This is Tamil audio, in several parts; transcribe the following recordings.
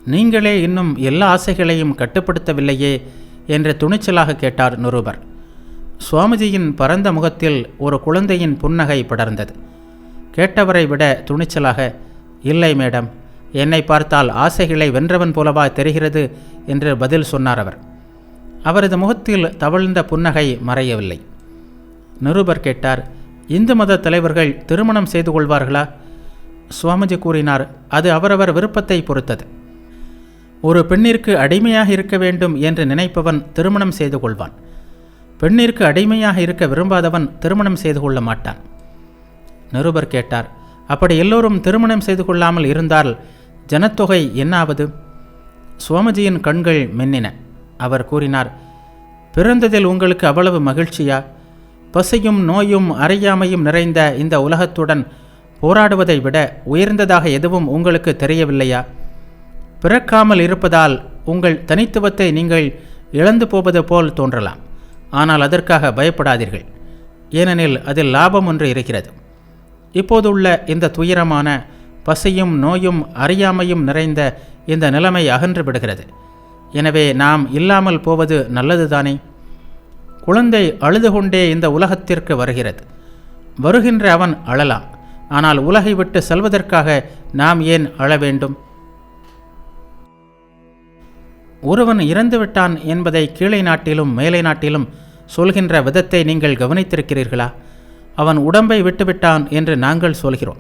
நீங்களே இன்னும் எல்லா ஆசைகளையும் கட்டுப்படுத்தவில்லையே என்று துணிச்சலாக கேட்டார் நிருபர். சுவாமிஜியின் பரந்த முகத்தில் ஒரு குழந்தையின் புன்னகை படர்ந்தது. கேட்டவரை விட துணிச்சலாக, இல்லை மேடம், என்னை பார்த்தால் ஆசைகளை வென்றவன் போலவா தெரிகிறது என்று பதில் சொன்னார் அவர். அவரது முகத்தில் தவழ்ந்த புன்னகை மறையவில்லை. நிருபர் கேட்டார், இந்து மத தலைவர்கள் திருமணம் செய்து கொள்வார்களா? சுவாமிஜி கூறினார், அது அவரவர் விருப்பத்தை பொறுத்தது. ஒரு பெண்ணிற்கு அடிமையாக இருக்க வேண்டும் என்று நினைப்பவன் திருமணம் செய்து கொள்வான். பெண்ணிற்கு அடிமையாக இருக்க விரும்பாதவன் திருமணம் செய்து கொள்ள மாட்டான். நிருபர் கேட்டார், அப்படி எல்லோரும் திருமணம் செய்து கொள்ளாமல் இருந்தால் ஜனத்தொகை என்னாவது? சுவாமிஜியின் கண்கள் மென்னின. அவர் கூறினார், பிறந்ததில் உங்களுக்கு அவ்வளவு மகிழ்ச்சியா? பசியும் நோயும் அறியாமையும் நிறைந்த இந்த உலகத்துடன் போராடுவதை விட உயர்ந்ததாக எதுவும் உங்களுக்கு தெரியவில்லையா? பிறக்காமல் இருப்பதால் உங்கள் தனித்துவத்தை நீங்கள் இழந்து போவது போல் தோன்றலாம். ஆனால் அதற்காக பயப்படாதீர்கள். ஏனெனில் அதில் லாபம் ஒன்று இருக்கிறது. இப்போதுள்ள இந்த துயரமான பசியும் நோயும் அறியாமையும் நிறைந்த இந்த நிலைமை அகன்று விடுகிறது. எனவே நாம் இல்லாமல் போவது நல்லதுதானே? குழந்தை அழுது கொண்டே இந்த உலகத்திற்கு வருகிறது. வருகின்ற அவன் அழலாம். ஆனால் உலகை விட்டு செல்வதற்காக நாம் ஏன் அழ வேண்டும்? ஒருவன் இறந்துவிட்டான் என்பதை கீழே நாட்டிலும் மேலை நாட்டிலும் சொல்கின்ற விதத்தை நீங்கள் கவனித்திருக்கிறீர்களா? அவன் உடம்பை விட்டுவிட்டான் என்று நாங்கள் சொல்கிறோம்.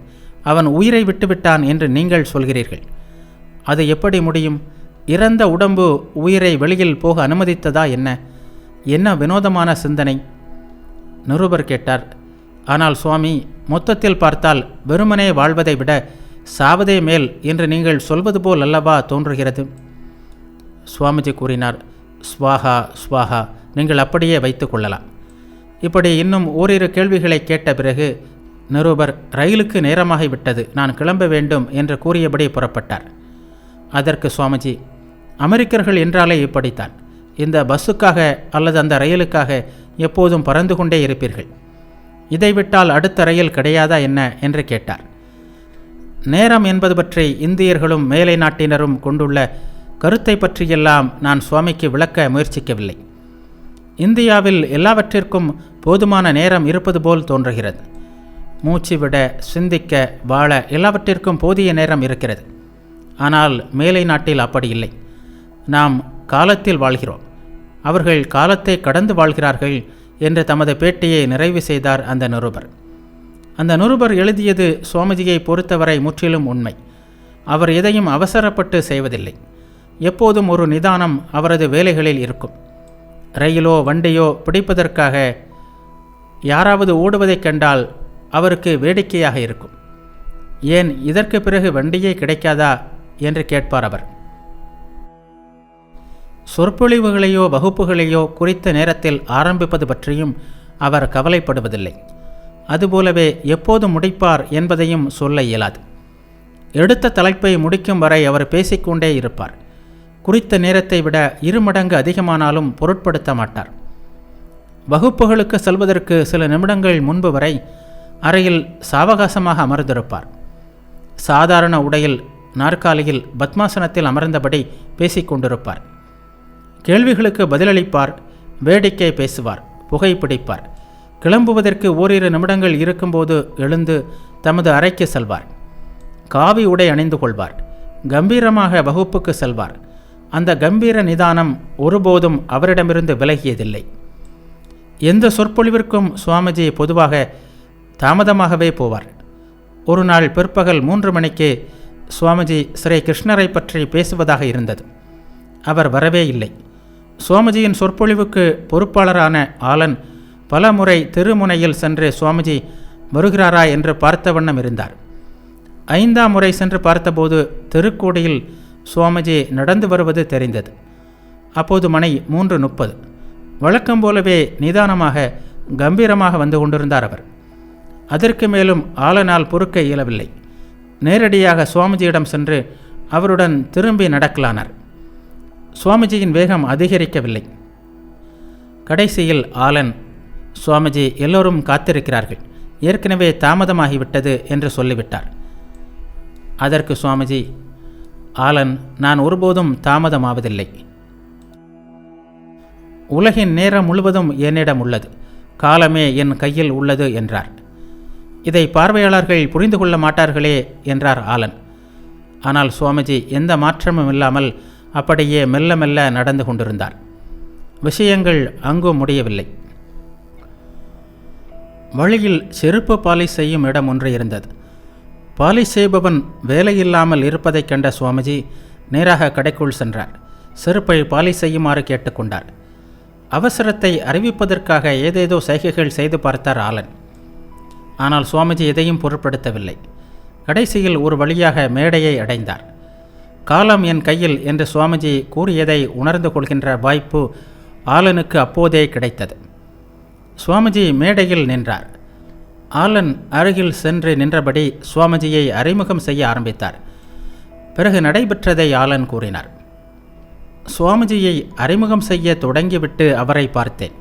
அவன் உயிரை விட்டுவிட்டான் என்று நீங்கள் சொல்கிறீர்கள். அது எப்படி முடியும்? இறந்த உடம்பு உயிரை வெளியில் போக அனுமதித்ததா என்ன? என்ன வினோதமான சிந்தனை! நிருபர் கேட்டார், ஆனால் சுவாமி, மொத்தத்தில் பார்த்தால் வெறுமனே வாழ்வதை விட சாவதே மேல் என்று நீங்கள் சொல்வது போல் அல்லவா தோன்றுகிறது? சுவாமிஜி கூறினார், ஸ்வாஹா ஸ்வாஹா, நீங்கள் அப்படியே வைத்து கொள்ளலாம். இப்படி இன்னும் ஓரிரு கேள்விகளை கேட்ட பிறகு நிருபர், ரயிலுக்கு நேரமாகிவிட்டது, நான் கிளம்ப வேண்டும் என்று கூறியபடி புறப்பட்டார். அதற்கு சுவாமிஜி, அமெரிக்கர்கள் என்றாலே இப்படித்தான். இந்த பஸ்ஸுக்காக அல்லது அந்த ரயிலுக்காக எப்போதும் பறந்து கொண்டே இருப்பீர்கள். இதை விட்டால் அடுத்த ரயில் கிடையாதா என்ன என்று கேட்டார். நேரம் என்பது பற்றி இந்தியர்களும் மேலை நாட்டினரும் கொண்டுள்ள கருத்தை பற்றியெல்லாம் நான் சுவாமிக்கு விளக்க முயற்சிக்கவில்லை. இந்தியாவில் எல்லாவற்றிற்கும் போதுமான நேரம் இருப்பது போல் தோன்றுகிறது. மூச்சு விட, சிந்திக்க, வாழ எல்லாவற்றிற்கும் போதிய நேரம் இருக்கிறது. ஆனால் மேலை நாட்டில் அப்படி இல்லை. நாம் காலத்தில் வாழ்கிறோம், அவர்கள் காலத்தை கடந்து வாழ்கிறார்கள் என்று தமது பேட்டியை நிறைவு செய்தார் அந்த நிருபர். அந்த நிருபர் எழுதியது சுவாமிஜியை பொறுத்தவரை முற்றிலும் உண்மை. அவர் எதையும் அவசரப்பட்டு செய்வதில்லை. எப்போதும் ஒரு நிதானம் அவரது வேலைகளில் இருக்கும். ரயிலோ வண்டியோ பிடிப்பதற்காக யாராவது ஓடுவதைக் கண்டால் அவருக்கு வேடிக்கையாக இருக்கும். ஏன் இதற்கு பிறகு வண்டியே கிடைக்காதா என்று கேட்பார் அவர். சொற்பொழிவுகளையோ வகுப்புகளையோ குறித்த நேரத்தில் ஆரம்பிப்பது பற்றியும் அவர் கவலைப்படுவதில்லை. அதுபோலவே எப்போது முடிப்பார் என்பதையும் சொல்ல இயலாது. எடுத்த தலைப்பை முடிக்கும் வரை அவர் பேசிக்கொண்டே இருப்பார். குறித்த நேரத்தை விட 2 மடங்கு அதிகமானாலும் பொருட்படுத்த மாட்டார். வகுப்புகளுக்கு செல்வதற்கு சில நிமிடங்கள் முன்பு வரை அறையில் சாவகாசமாக அமர்ந்திருப்பார். சாதாரண உடையில் நாற்காலியில் பத்மாசனத்தில் அமர்ந்தபடி பேசிக்கொண்டிருப்பார். கேள்விகளுக்கு பதிலளிப்பார், வேடிக்கை பேசுவார், புகைப்பிடிப்பார். கிளம்புவதற்கு ஓரிரு நிமிடங்கள் இருக்கும்போது எழுந்து தமது அறைக்கு செல்வார். காவி உடை அணிந்து கொள்வார். கம்பீரமாக வகுப்புக்கு செல்வார். அந்த கம்பீர நிதானம் ஒருபோதும் அவரிடமிருந்து விலகியதில்லை. எந்த சொற்பொழிவிற்கும் சுவாமிஜி பொதுவாக தாமதமாகவே போவார். ஒரு நாள் பிற்பகல் 3 மணிக்கு சுவாமிஜி ஸ்ரீ கிருஷ்ணரை பற்றி பேசுவதாக இருந்தது. அவர் வரவே இல்லை. சுவாமிஜியின் சொற்பொழிவுக்கு பொறுப்பாளரான ஆலன் பல முறை திருமுனையில் சென்று சுவாமிஜி வருகிறாரா என்று பார்த்த வண்ணம் இருந்தார். 5ஆம் முறை சென்று பார்த்தபோது திருக்கோடியில் சுவாமிஜி நடந்து வருவது தெரிந்தது. அப்போது மணி 3:30. வழக்கம் போலவே நிதானமாக கம்பீரமாக வந்து கொண்டிருந்தார் அவர். அதற்கு மேலும் ஆலனால் பொறுக்க இயலவில்லை. நேரடியாக சுவாமிஜியிடம் சென்று அவருடன் திரும்பி நடக்கலானார். சுவாமிஜியின் வேகம் அதிகரிக்கவில்லை. கடைசியில் ஆலன், சுவாமிஜி, எல்லோரும் காத்திருக்கிறார்கள், ஏற்கனவே தாமதமாகிவிட்டது என்று சொல்லிவிட்டார். அதற்கு சுவாமிஜி, ஆலன், நான் ஒருபோதும் தாமதமாவதில்லை. உலகின் நேரம் முழுவதும் என்னிடம் உள்ளது, காலமே என் கையில் உள்ளது என்றார். இதை பார்வையாளர்கள் புரிந்து கொள்ள மாட்டார்களே என்றார் ஆலன். ஆனால் சுவாமிஜி எந்த மாற்றமும் இல்லாமல் அப்படியே மெல்ல மெல்ல நடந்து கொண்டிருந்தார். விஷயங்கள் அங்கும் முடியவில்லை. வழியில் செருப்பு பாலிஷ் செய்யும் இடம் ஒன்று இருந்தது. பாலிஷ் செய்பவன் வேலையில்லாமல் இருப்பதைக் கண்ட சுவாமிஜி நேராக கடைக்குள் சென்றார். செருப்பை பாலிஷ் செய்யுமாறு கேட்டுக்கொண்டார். அவசரத்தை அறிவிப்பதற்காக ஏதேதோ சைகைகள் செய்து பார்த்தார் ஆலன். ஆனால் சுவாமிஜி எதையும் பொருட்படுத்தவில்லை. கடைசியில் ஒரு வழியாக மேடையை அடைந்தார். காலம் என் கையில் என்று சுவாமிஜி கூறியதை உணர்ந்து கொள்கின்ற வாய்ப்பு ஆலனுக்கு அப்போதே கிடைத்தது. சுவாமிஜி மேடையில் நின்றார். ஆலன் அருகில் சென்று நின்றபடி சுவாமிஜியை அறிமுகம் செய்ய ஆரம்பித்தார். பிறகு நடைபெற்றதை ஆலன் கூறினார். சுவாமிஜியை அறிமுகம் செய்ய தொடங்கிவிட்டு அவரை பார்த்தேன்.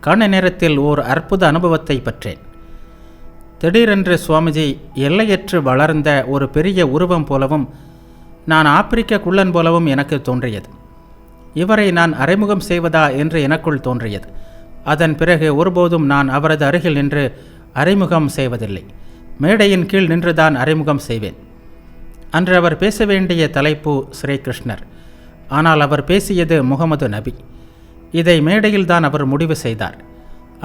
கண நேரத்தில் ஓர் அற்புத அனுபவத்தை பெற்றேன். திடீரென்று சுவாமிஜி எல்லையற்று வளர்ந்த ஒரு பெரிய உருவம் போலவும் நான் ஆப்பிரிக்க குள்ளன் போலவும் எனக்கு தோன்றியது. இவரை நான் அறிமுகம் செய்வதா என்று எனக்குள் தோன்றியது. அதன் பிறகு ஒருபோதும் நான் அவரது அருகில் நின்று அறிமுகம் செய்வதில்லை. மேடையின் கீழ் நின்றுதான் அறிமுகம் செய்வேன். அன்று அவர் பேச வேண்டிய தலைப்பு ஸ்ரீகிருஷ்ணர். ஆனால் அவர் பேசியது முகமது நபி. இதை மேடையில்தான் அவர் முடிவு செய்தார்.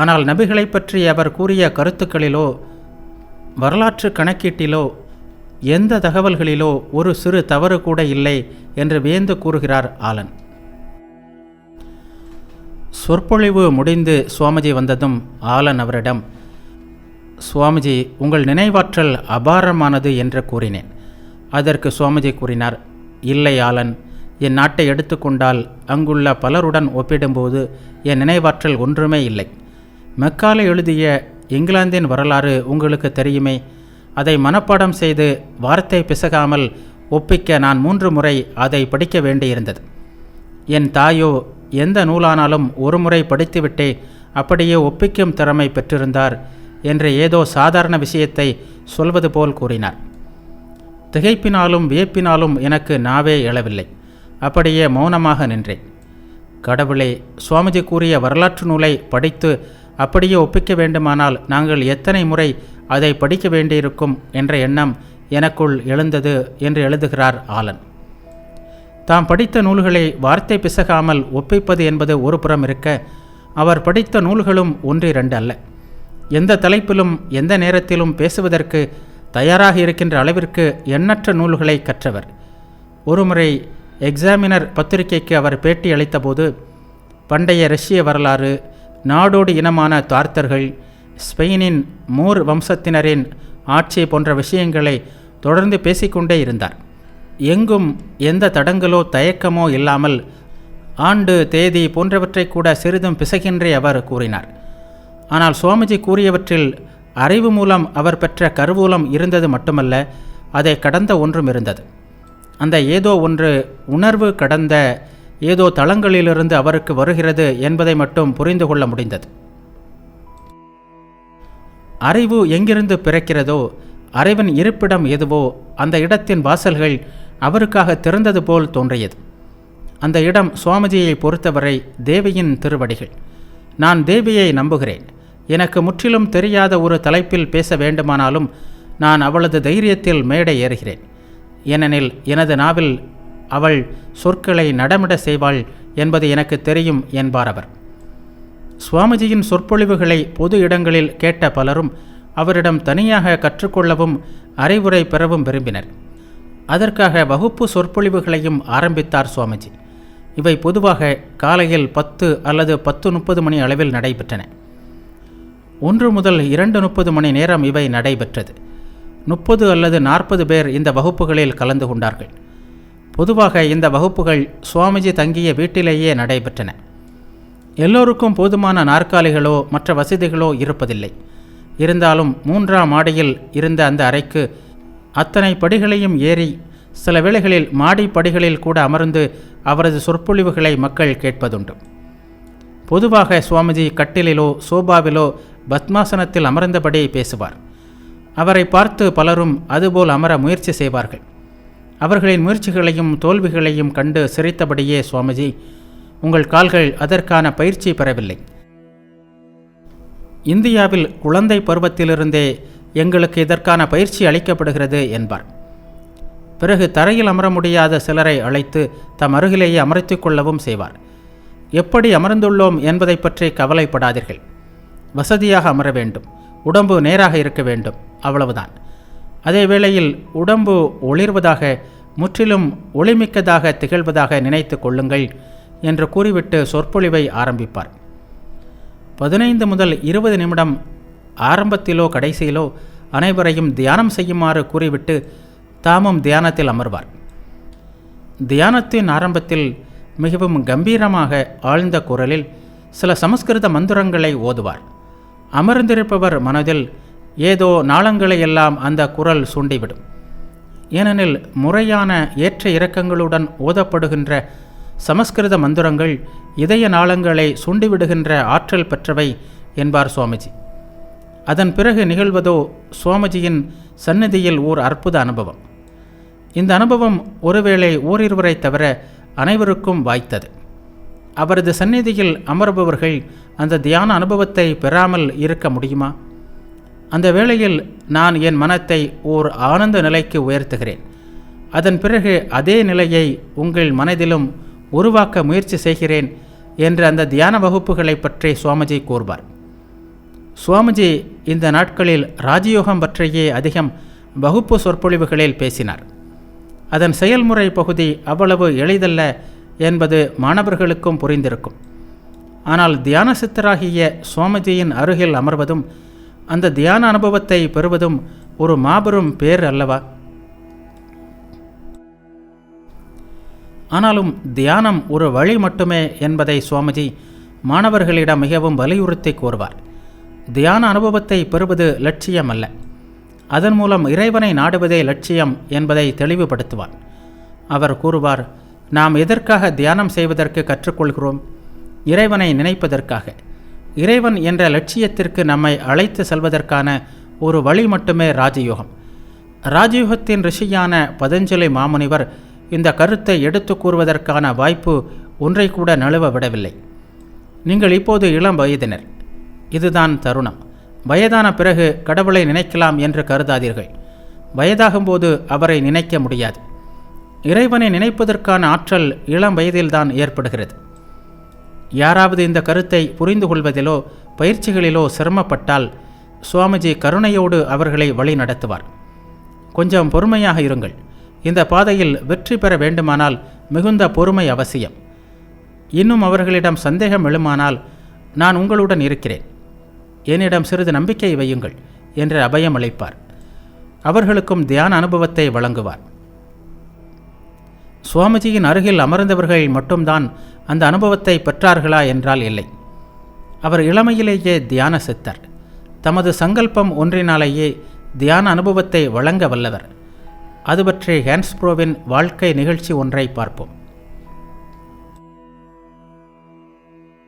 ஆனால் நபிகளை பற்றி அவர் கூறிய கருத்துக்களிலோ வரலாற்று கணக்கீட்டிலோ எந்த தகவல்களிலோ ஒரு சிறு தவறு கூட இல்லை என்று வியந்து கூறுகிறார் ஆலன். சொற்பொழிவு முடிந்து சுவாமிஜி வந்ததும் ஆலன் அவரிடம், சுவாமிஜி, உங்கள் நினைவாற்றல் அபாரமானது என்று கூறினேன். அதற்கு சுவாமிஜி கூறினார், இல்லை ஆலன், என் நாட்டை எடுத்துக்கொண்டால் அங்குள்ள பலருடன் ஒப்பிடும்போது என் நினைவாற்றல் ஒன்றுமே இல்லை. மெக்காலே எழுதிய இங்கிலாந்தின் வரலாறு உங்களுக்கு தெரியுமே. அதை மனப்பாடம் செய்து வார்த்தை பிசகாமல் ஒப்பிக்க நான் 3 முறை அதை படிக்க வேண்டியிருந்தது. என் தாயோ எந்த நூலானாலும் ஒரு முறை படித்துவிட்டே அப்படியே ஒப்பிக்கும் திறமை பெற்றிருந்தார் என்று ஏதோ சாதாரண விஷயத்தை சொல்வது போல் கூறினார். திகைப்பினாலும் வியப்பினாலும் எனக்கு நாவே எழவில்லை. அப்படியே மௌனமாக நின்றேன். கடவுளே, சுவாமிஜி கூறிய வரலாற்று நூலை படித்து அப்படியே ஒப்பிக்க வேண்டுமானால் நாங்கள் எத்தனை முறை அதை படிக்க வேண்டியிருக்கும் என்ற எண்ணம் எனக்குள் எழுந்தது என்று எழுதுகிறார் ஆலன். தாம் படித்த நூல்களை வார்த்தை பிசகாமல் ஒப்பிப்பது என்பது ஒரு புறம் இருக்க, அவர் படித்த நூல்களும் 1-2 அல்ல. எந்த தலைப்பிலும் எந்த நேரத்திலும் பேசுவதற்கு தயாராக இருக்கின்ற அளவிற்கு எண்ணற்ற நூல்களை கற்றவர். ஒருமுறை எக்ஸாமினர் பத்திரிகைக்கு அவர் பேட்டி அளித்தபோது பண்டைய ரஷ்ய வரலாறு, நாடோடி இனமான தார்த்தர்கள், ஸ்பெயினின் மூர் வம்சத்தினரின் ஆட்சி போன்ற விஷயங்களை தொடர்ந்து பேசிக்கொண்டே இருந்தார். எங்கும் எந்த தடங்களோ தயக்கமோ இல்லாமல் ஆண்டு தேதி போன்றவற்றை கூட சிறிதும் பிசகின்றே அவர் கூறினார். ஆனால் சுவாமிஜி கூறியவற்றில் அறிவு மூலம் அவர் பெற்ற கருவூலம் இருந்தது மட்டுமல்ல, அதை கடந்த ஒன்றும் இருந்தது. அந்த ஏதோ ஒன்று உணர்வு கடந்த ஏதோ தளங்களிலிருந்து அவருக்கு வருகிறது என்பதை மட்டும் புரிந்து கொள்ள முடிந்தது. அறிவு எங்கிருந்து பிறக்கிறதோ, அறிவின் இருப்பிடம் எதுவோ அந்த இடத்தின் வாசல்கள் அவருக்காக திறந்தது போல் தோன்றியது. அந்த இடம் சுவாமிஜியை பொறுத்தவரை தேவியின் திருவடிகள். நான் தேவியை நம்புகிறேன். எனக்கு முற்றிலும் தெரியாத ஒரு தலைப்பில் பேச வேண்டுமானாலும் நான் அவளது தைரியத்தில் மேடை ஏறுகிறேன். ஏனெனில் எனது நாவில் அவள் சொற்களை நடமிட செய்வாள் என்பது எனக்கு தெரியும் என்பார் அவர். சுவாமிஜியின் சொற்பொழிவுகளை பொது இடங்களில் கேட்ட பலரும் அவரிடம் தனியாக கற்றுக்கொள்ளவும் அறிவுரை பெறவும் விரும்பினர். அதற்காக வகுப்பு சொற்பொழிவுகளையும் ஆரம்பித்தார் சுவாமிஜி. இவை பொதுவாக காலையில் 10 அல்லது 10:30 மணி அளவில் நடைபெற்றன. 1 முதல் 2:30 மணி நேரம் இவை நடைபெற்றது. 30 அல்லது 40 பேர் இந்த வகுப்புகளில் கலந்து கொண்டார்கள். பொதுவாக இந்த வகுப்புகள் சுவாமிஜி தங்கிய வீட்டிலேயே நடைபெற்றன. எல்லோருக்கும் போதுமான நாற்காலிகளோ மற்ற வசதிகளோ இருப்பதில்லை. இருந்தாலும் 3ஆம் மாடியில் இருந்த அந்த அறைக்கு அத்தனை படிகளையும் ஏறி சில வேளைகளில் மாடி படிகளில் கூட அமர்ந்து அவரது சொற்பொழிவுகளை மக்கள் கேட்பதுண்டு. பொதுவாக சுவாமிஜி கட்டிலிலோ சோபாவிலோ பத்மாசனத்தில் அமர்ந்தபடி பேசுவார். அவரை பார்த்து பலரும் அதுபோல் அமர முயற்சி செய்வார்கள். அவர்களின் முயற்சிகளையும் தோல்விகளையும் கண்டு சிரித்தபடியே, சுவாமிஜி, உங்கள் கால்கள் அதற்கான பயிற்சி பெறவில்லை. இந்தியாவில் குழந்தை பருவத்திலிருந்தே எங்களுக்கு இதற்கான பயிற்சி அளிக்கப்படுகிறது என்பார். பிறகு தரையில் அமர முடியாத சிலரை அழைத்து தம் அருகிலேயே அமர்த்தி கொள்ளவும் செய்வார். எப்படி அமர்ந்துள்ளோம் என்பதை பற்றி கவலைப்படாதீர்கள். வசதியாக அமர வேண்டும், உடம்பு நேராக இருக்க வேண்டும், அவ்வளவுதான். அதே வேளையில் உடம்பு ஒளிர்வதாக, முற்றிலும் ஒளிமிக்கதாக திகழ்வதாக நினைத்து கொள்ளுங்கள் என்று கூறிவிட்டு சொற்பொழிவை ஆரம்பிப்பார். 15 முதல் 20 நிமிடம் ஆரம்பத்திலோ கடைசியிலோ அனைவரையும் தியானம் செய்யுமாறு கூறிவிட்டு தாமும் தியானத்தில் அமர்வார். தியானத்தின் ஆரம்பத்தில் மிகவும் கம்பீரமாக ஆழ்ந்த குரலில் சில சமஸ்கிருத மந்திரங்களை ஓதுவார். அமர்ந்திருப்பவர் மனதில் ஏதோ நாளங்களை எல்லாம் அந்த குரல் சூண்டிவிடும். ஏனெனில் முறையான ஏற்ற இறக்கங்களுடன் ஓதப்படுகின்ற சமஸ்கிருத மந்திரங்கள் இதய நாளங்களை சூண்டிவிடுகின்ற ஆற்றல் பெற்றவை என்பார் சுவாமிஜி. அதன் பிறகு நிகழ்வதோ சுவாமிஜியின் சந்நிதியில் ஓர் அற்புத அனுபவம். இந்த அனுபவம் ஒருவேளை ஓரிருவரை தவிர அனைவருக்கும் வாய்த்தது. அவரது சந்நிதியில் அமர்பவர்கள் அந்த தியான அனுபவத்தை பெறாமல் இருக்க முடியுமா? அந்த வேளையில் நான் என் மனத்தை ஓர் ஆனந்த நிலைக்கு உயர்த்துகிறேன். அதன் பிறகு அதே நிலையை உங்கள் மனதிலும் உருவாக்க முயற்சி செய்கிறேன் என்று அந்த தியான வகுப்புகளை பற்றி சுவாமிஜி கூறுவார். சுவாமிஜி இந்த நாட்களில் ராஜயோகம் பற்றியே அதிகம் வகுப்பு சொற்பொழிவுகளில் பேசினார். அதன் செயல்முறை பகுதி அவ்வளவு எளிதல்ல என்பது மாணவர்களுக்கும் புரிந்திருக்கும். ஆனால் தியான சித்தராகிய சுவாமிஜியின் அருகில் அமர்வதும் அந்த தியான அனுபவத்தை பெறுவதும் ஒரு மாபெரும் பேர் அல்லவா? ஆனாலும் தியானம் ஒரு வழி மட்டுமே என்பதை சுவாமிஜி மாணவர்களிடம் மிகவும் வலியுறுத்தி கூறுவார். தியான அனுபவத்தை பெறுவது லட்சியம் அல்ல, அதன் மூலம் இறைவனை நாடுவதே லட்சியம் என்பதை தெளிவுபடுத்துவார். அவர் கூறுவார், நாம் எதற்காக தியானம் செய்வதற்கு கற்றுக்கொள்கிறோம்? இறைவனை நினைப்பதற்காக. இறைவன் என்ற லட்சியத்திற்கு நம்மை அழைத்து செல்வதற்கான ஒரு வழி மட்டுமே ராஜயோகம். ராஜயோகத்தின் ரிஷியான பதஞ்சலி மாமுனிவர் இந்த கருத்தை எடுத்து கூறுவதற்கான வாய்ப்பு ஒன்றை கூட நழுவ விடவில்லை. நீங்கள் இப்போது இளம் வயதினர், இதுதான் தருணம். வயதான பிறகு கடவுளை நினைக்கலாம் என்று கருதாதீர்கள். வயதாகும்போது அவரை நினைக்க முடியாது. இறைவனை நினைப்பதற்கான ஆற்றல் இளம் வயதில்தான் ஏற்படுகிறது. யாராவது இந்த கருத்தை புரிந்து கொள்வதிலோ பயிற்சிகளிலோ சிரமப்பட்டால் சுவாமிஜி கருணையோடு அவர்களை வழி நடத்துவார். கொஞ்சம் பொறுமையாக இருங்கள். இந்த பாதையில் வெற்றி பெற வேண்டுமானால் மிகுந்த பொறுமை அவசியம். இன்னும் அவர்களிடம் சந்தேகம் எழுமானால் நான் உங்களுடன் இருக்கிறேன், என்னிடம் சிறிது நம்பிக்கை வையுங்கள் என்று அபயம் அளிப்பார். அவர்களுக்கும் தியான அனுபவத்தை வழங்குவார். சுவாமிஜியின் அருகில் அமர்ந்தவர்கள் மட்டும்தான் அந்த அனுபவத்தை பெற்றார்களா என்றால் இல்லை. அவர் இளமையிலேயே தியான சித்தர். தமது சங்கல்பம் ஒன்றினாலேயே தியான அனுபவத்தை வழங்க வல்லவர். அது பற்றி ஹான்ஸ்ப்ரோவின் வாழ்க்கை நிகழ்ச்சி ஒன்றை பார்ப்போம்.